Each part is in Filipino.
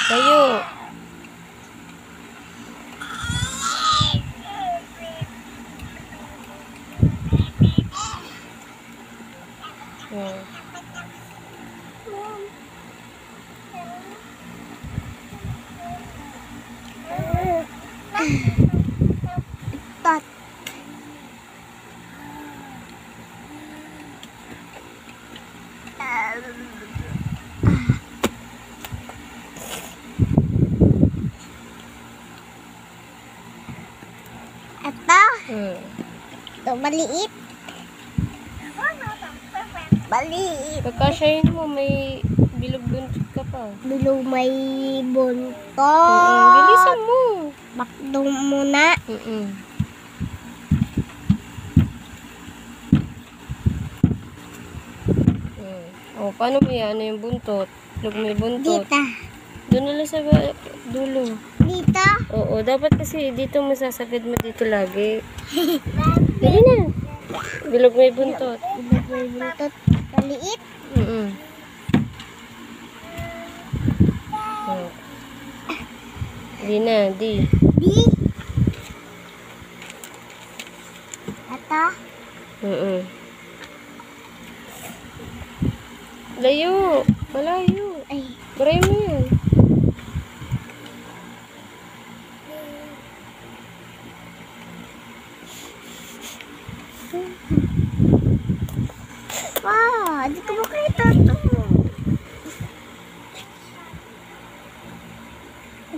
Tayo. Tot. Ito maliit. Maliit. Pagkasyahin mo, may bilog buntot ka pa. Bilog may buntot. Bilisan mo. Bakdong muna. O, paano mo yan? Ano yung buntot? Bilog may buntot. Dito. Doon na lang sa dulo. Dito. Oo, dapat kasi dito mo sasagad mo dito lagi. Dali na. Bilog may buntot. Bilog may buntot. Maliit. Di na, di. Di. Ito. Layo. Malayo. Ay. Baray mo yan. Wow, di ko makita ito.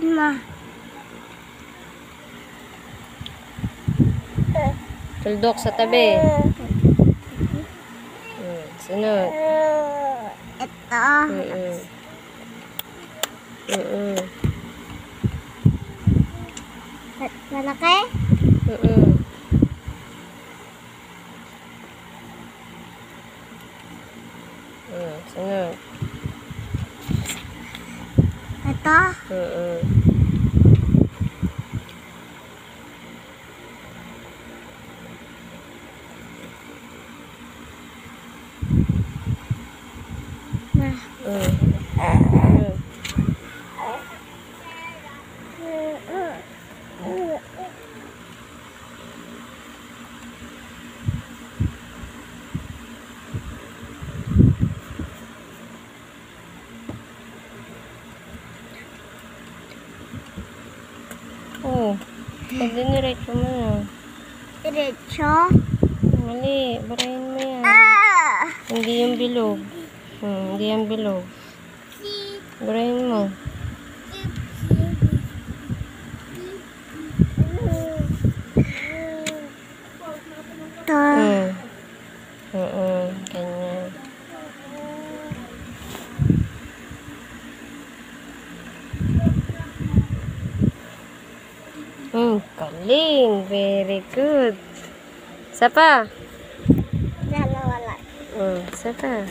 Ma. Tuldok sa tabi. Sunod. Ito. Malaki? Sunod. Ito? Pwede niretso mo na. Diretso? Mali, barayin mo yan. Ah! Hindi yung bilog. Hindi yung bilog. Barayin mo. Ito. Ganyan. Galing. Very good. Isa pa. Dalawa lang. Isa pa.